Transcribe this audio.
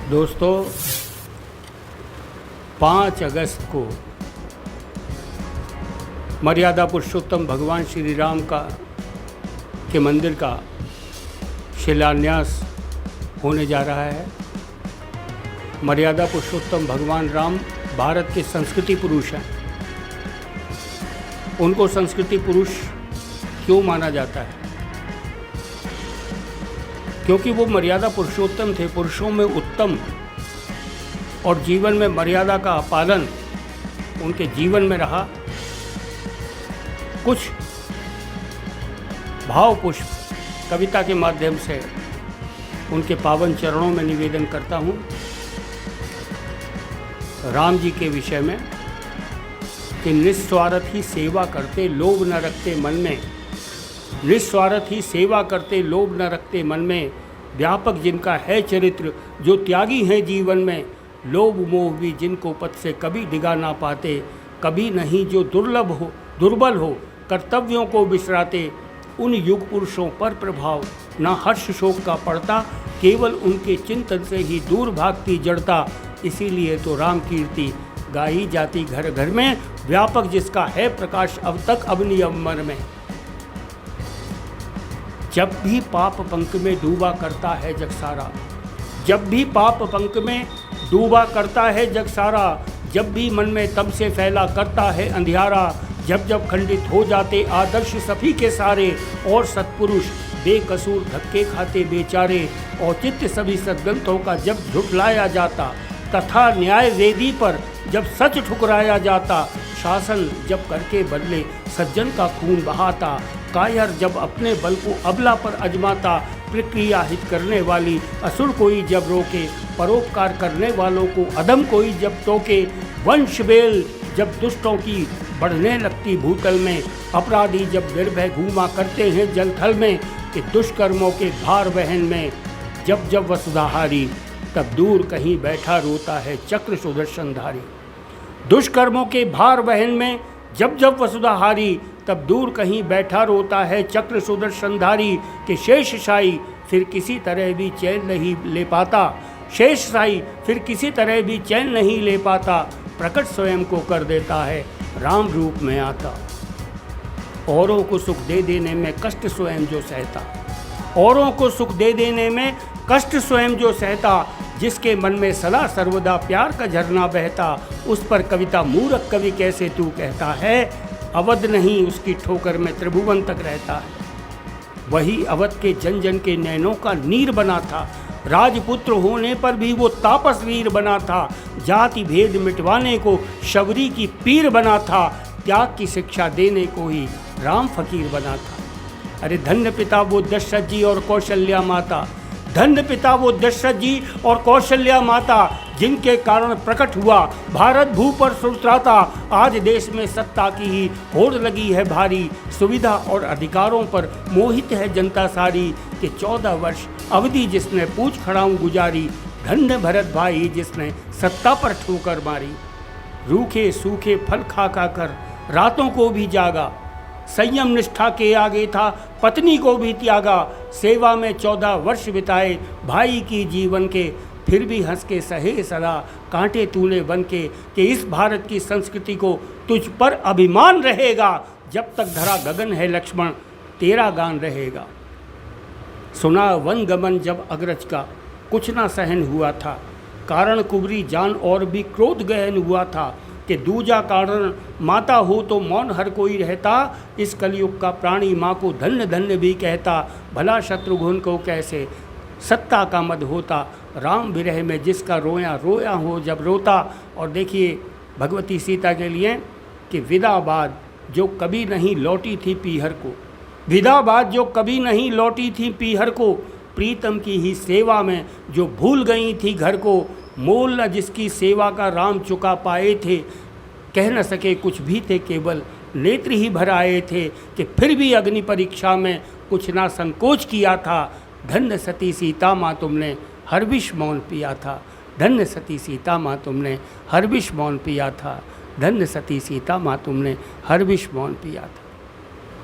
दोस्तों 5 अगस्त को मर्यादा पुरुषोत्तम भगवान श्री राम के मंदिर का शिलान्यास होने जा रहा है। मर्यादा पुरुषोत्तम भगवान राम भारत के संस्कृति पुरुष हैं। उनको संस्कृति पुरुष क्यों माना जाता है? क्योंकि वो मर्यादा पुरुषोत्तम थे, पुरुषों में उत्तम, और जीवन में मर्यादा का पालन उनके जीवन में रहा। कुछ भाव पुष्प कविता के माध्यम से उनके पावन चरणों में निवेदन करता हूँ। राम जी के विषय में कि निस्वार्थ ही सेवा करते, लोभ न रखते मन में। निस्वार्थ ही सेवा करते, लोभ न रखते मन में। व्यापक जिनका है चरित्र, जो त्यागी हैं जीवन में। लोभ मोह भी जिनको पथ से कभी डिगा ना पाते। कभी नहीं जो दुर्बल हो कर्तव्यों को बिसराते। उन युग पुरुषों पर प्रभाव ना हर्ष शोक का पड़ता। केवल उनके चिंतन से ही दूर भागती जड़ता। इसीलिए तो राम कीर्ति गाई जाती घर घर में। व्यापक जिसका है प्रकाश अब तक अवनि अमर में। जब भी पाप पंख में डूबा करता है जग सारा। जब भी पाप पंख में डूबा करता है जग सारा। जब भी मन में तब से फैला करता है अंधियारा। जब जब खंडित हो जाते आदर्श सभी के सारे। और सत्पुरुष बेकसूर धक्के खाते बेचारे। औचित्य सभी सद्ग्रंथों का जब झुठलाया जाता। तथा न्याय वेदी पर जब सच ठुकराया जाता। शासन जब करके बदले सज्जन का खून बहाता। कायर जब अपने बल को अबला पर अजमाता। प्रक्रिया हित करने वाली असुर कोई जब रोके। परोपकार करने वालों को अदम कोई जब टोके। वंश बेल जब दुष्टों की बढ़ने लगती भूतल में। अपराधी जब निर्भय घूमा करते हैं जल थल में। कि दुष्कर्मों के भार वहन में जब जब वसुधाहारी। तब दूर कहीं बैठा रोता है चक्र सुदर्शनधारी। दुष्कर्मों के भार वहन में जब जब वसुधाहारी। तब दूर कहीं बैठा रोता है चक्र सुदर्शनधारी। कि शेषशाही फिर किसी तरह भी चैन नहीं ले पाता। शेषशाही फिर किसी तरह भी चैन नहीं ले पाता। प्रकट स्वयं को कर देता है राम रूप में आता। औरों को सुख दे देने में कष्ट स्वयं जो सहता। औरों को सुख दे देने में कष्ट स्वयं जो सहता। जिसके मन में सदा सर्वदा प्यार का झरना बहता। उस पर कविता मूर्ख कवि कैसे तू कहता है। अवध नहीं उसकी ठोकर में त्रिभुवन तक रहता है। वही अवध के जन जन के नैनों का नीर बना था। राजपुत्र होने पर भी वो तापस वीर बना था। जाति भेद मिटवाने को शबरी की पीर बना था। त्याग की शिक्षा देने को ही राम फकीर बना था। अरे धन्य पिता वो दशरथ जी और कौशल्या माता। धन्य पिता वो दशरथ जी और कौशल्या माता। जिनके कारण प्रकट हुआ भारत भू पर सुलत्राता। आज देश में सत्ता की ही होड़ लगी है भारी। सुविधा और अधिकारों पर मोहित है जनता सारी। कि 14 वर्ष अवधि जिसने पूछ खड़ाऊं गुजारी। धन्य भरत भाई जिसने सत्ता पर ठोकर मारी। रूखे सूखे फल खा कर रातों को भी जागा। संयम निष्ठा के आगे था पत्नी को भी त्यागा। सेवा में 14 वर्ष बिताए भाई की जीवन के। फिर भी हंस के सहे सदा कांटे तूने बन के। कि इस भारत की संस्कृति को तुझ पर अभिमान रहेगा। जब तक धरा गगन है लक्ष्मण तेरा गान रहेगा। सुना वन गमन जब अग्रज का कुछ ना सहन हुआ था। कारण कुबरी जान और भी क्रोध गहन हुआ था। कि दूजा कारण माता हो तो मौन हर कोई रहता। इस कलयुग का प्राणी माँ को धन्य धन्य भी कहता। भला शत्रुघ्न को कैसे सत्ता का मद होता। राम विरह में जिसका रोया रोया हो जब रोता। और देखिए भगवती सीता के लिए कि विदा बाद जो कभी नहीं लौटी थी पीहर को। विदा बाद जो कभी नहीं लौटी थी पीहर को। प्रीतम की ही सेवा में जो भूल गई थी घर को। मोल न जिसकी सेवा का राम चुका पाए थे। कह न सके कुछ भी थे केवल नेत्र ही भर आए थे। कि फिर भी अग्नि परीक्षा में कुछ ना संकोच किया था। धन्य सती सीता माँ तुमने हर विष मौन पिया था। धन्य सती सीता माँ तुमने हर विष मौन पिया था। धन्य सती सीता माँ तुमने हर विष मौन पिया था।